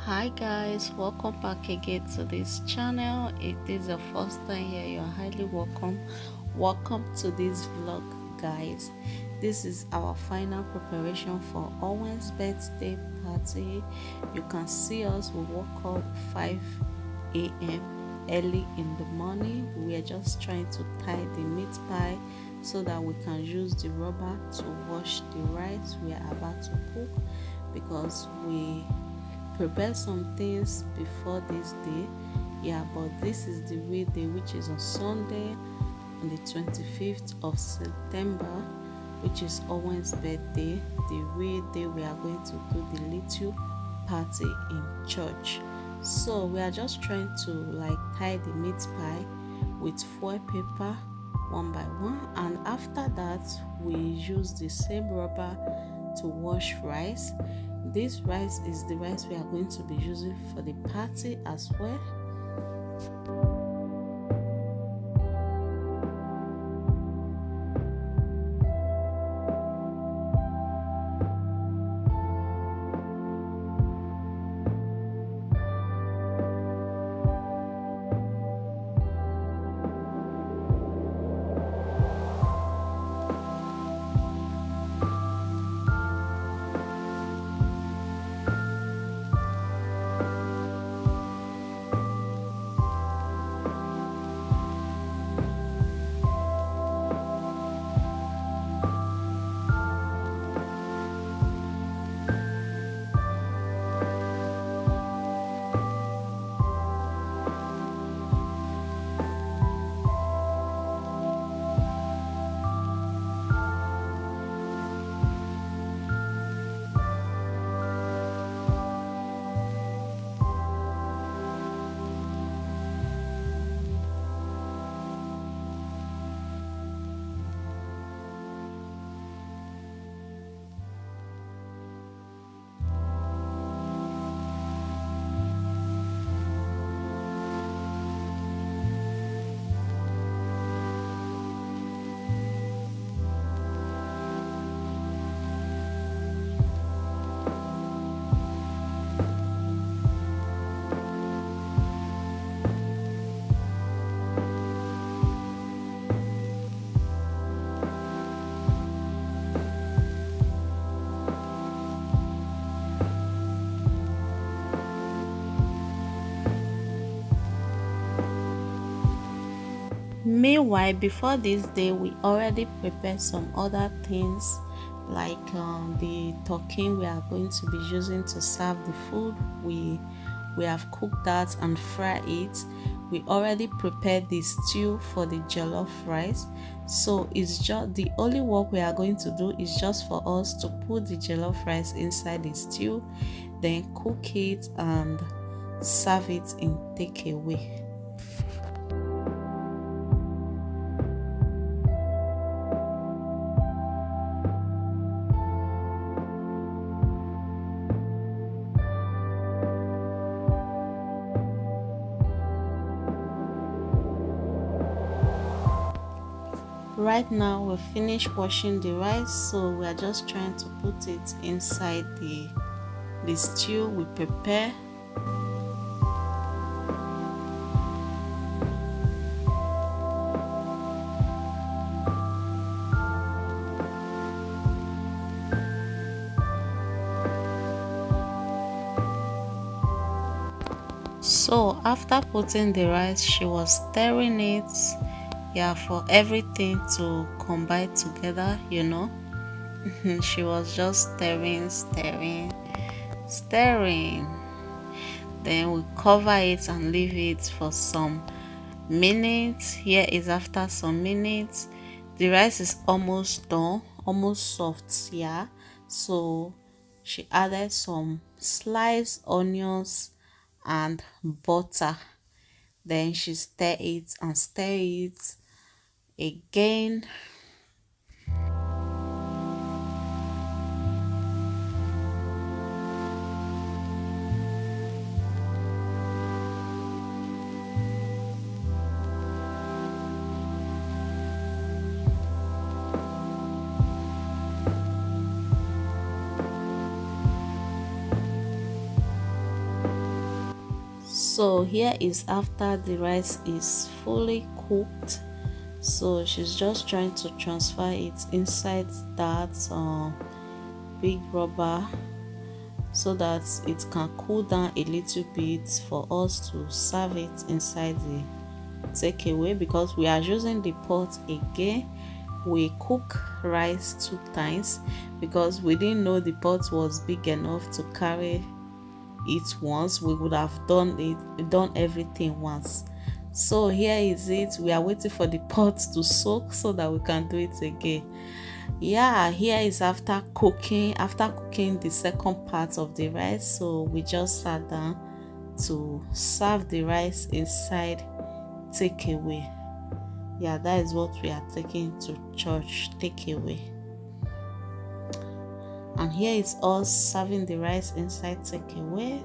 Hi guys, welcome back again to this channel. If this is your first time here, you're highly welcome to this vlog, guys. This is our final preparation for Owen's birthday party. You can see us, we woke up 5 a.m. early in the morning. We are just trying to tie the meat pie so that we can use the rubber to wash the rice we are about to cook, because we prepare some things before this day. But this is the real day, which is on Sunday, on the 25th of September, which is Owen's birthday. The real day we are going to do the little party in church. So we are just trying to tie the meat pie with foil paper one by one, and after that we use the same rubber to wash rice. This rice is the rice we are going to be using for the party as well. Meanwhile, before this day, we already prepared some other things, like the turkey we are going to be using to serve the food. We have cooked that and fried it. We already prepared the stew for the jollof rice, so it's just the only work we are going to do is just for us to put the jollof rice inside the stew, then cook it and serve it in takeaway. Right now we finished washing the rice, so we are just trying to put it inside the stew we prepare. So after putting the rice, she was stirring it, for everything to combine together. She was just stirring. Then we cover it and leave it for some minutes. Here is after some minutes. The rice is almost done, almost soft. So she added some sliced onions and butter. Then she stir it again. So here is after the rice is fully cooked. So she's just trying to transfer it inside that big rubber so that it can cool down a little bit for us to serve it inside the takeaway, because we are using the pot again. We cook rice 2 times because we didn't know the pot was big enough to carry it once. We would have done everything once. So here is it. We are waiting for the pot to soak so that we can do it again. Yeah, here is after cooking the second part of the rice. So we just sat down to serve the rice inside takeaway. Yeah, that is what we are taking to church, takeaway. And here is us serving the rice inside takeaway.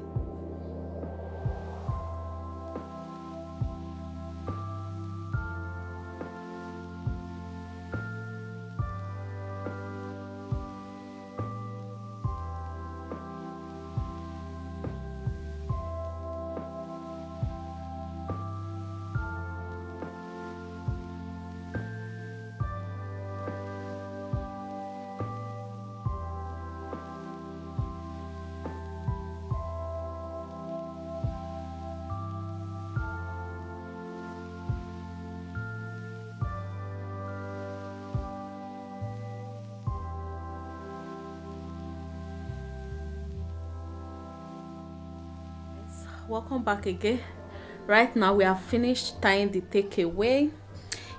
Welcome back again. Right now we have finished tying the takeaway.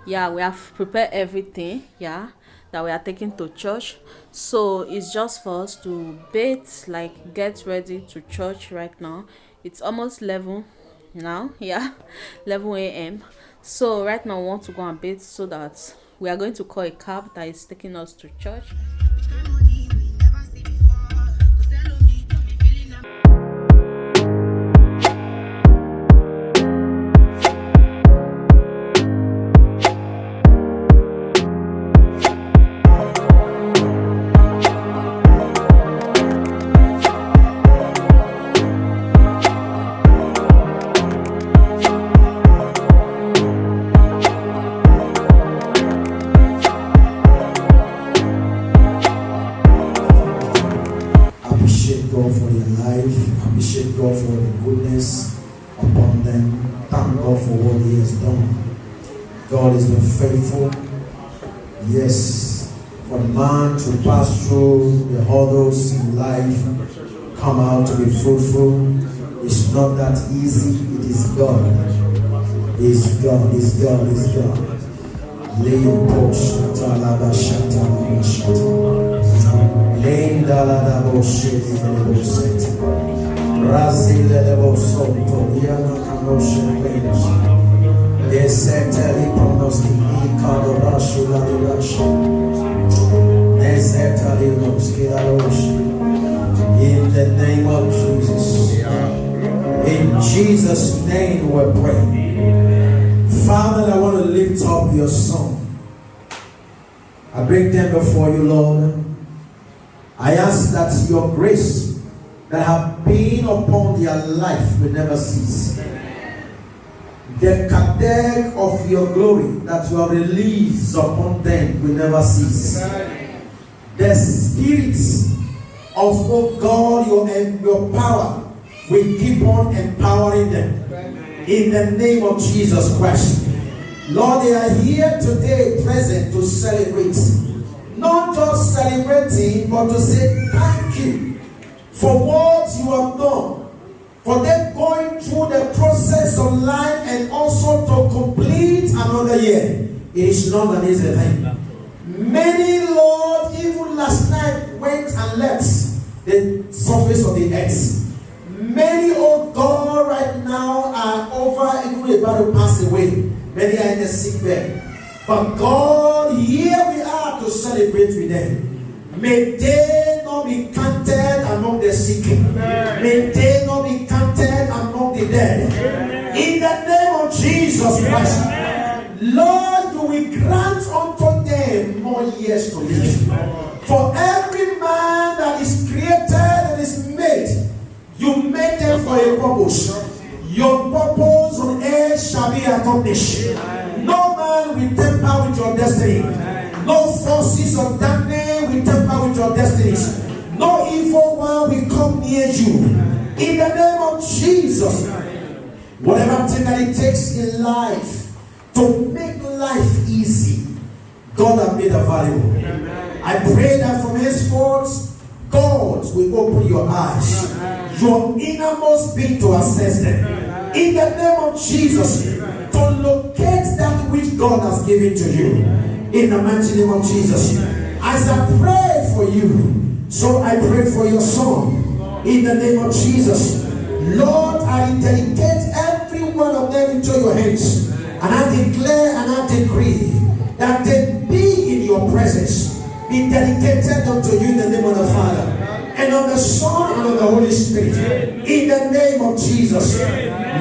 Yeah, we have prepared everything, yeah, that we are taking to church. So it's just for us to bathe, like get ready to church. Right now it's almost 11 now, yeah, 11 a.m. So right now we want to go and bathe so that we are going to call a cab that is taking us to church. God for their life, appreciate God for the goodness upon them, thank God for what He has done. God has been faithful. Yes, for a man to pass through the hurdles in life, come out to be fruitful, it's not that easy. It is God. It's God, it's God, it's God. In the name of Jesus. In Jesus' name we pray. Father, I want to lift up your son. I bring them before you, Lord. I ask that your grace that have been upon their life will never cease. The kadek of your glory that you have released upon them will never cease. The spirits of, oh God, your power will keep on empowering them. In the name of Jesus Christ. Lord, they are here today present to celebrate. Not just celebrating, but to say thank you for what you have done. For them going through the process of life and also to complete another year. It is not an easy thing. Many, Lord, even last night went and left the surface of the earth. Many, oh God, right now are over, even about to pass away. Many are in the sick bed. But God, here we are to celebrate with them. May they not be counted among the sick. May they not be counted among the dead. In the name of Jesus Christ. Lord, you will grant unto them more years to live. For every man that is created and is made, you made them for a purpose. You Your purpose on earth shall be accomplished. No man will tamper with your destiny. No forces of darkness will tamper with your destinies. No evil one will come near you. In the name of Jesus. Whatever thing that it takes in life to make life easy, God has made available. I pray that from henceforth, God will open your eyes, your innermost being to assess them. In the name of Jesus, to locate that which God has given to you. In the mighty name of Jesus. As I pray for you, so I pray for your son. In the name of Jesus. Lord, I dedicate every one of them into your hands. And I declare and I decree that they be in your presence. Be dedicated unto you in the name of the Father, and of the Son, and of the Holy Spirit. In the name of Jesus.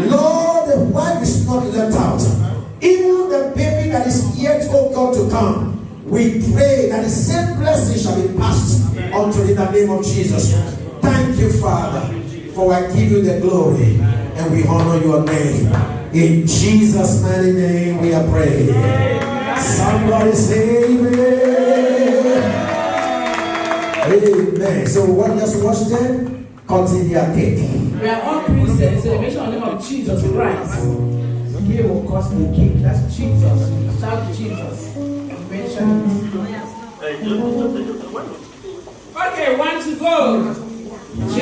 Lord, the wife is not left out. Even the baby that is yet, oh God, to come, we pray that the same blessing shall be passed unto in the name of Jesus. Thank you, Father, for I give you the glory and we honor your name. In Jesus' mighty name we are praying. Somebody say amen. Amen. So what just watch them? Cutting their cake. We are all Christians. Celebration of the name of Jesus Christ. He will cut the cake. That's Jesus. Shout Jesus. Mention it. Okay, 1 to go. J.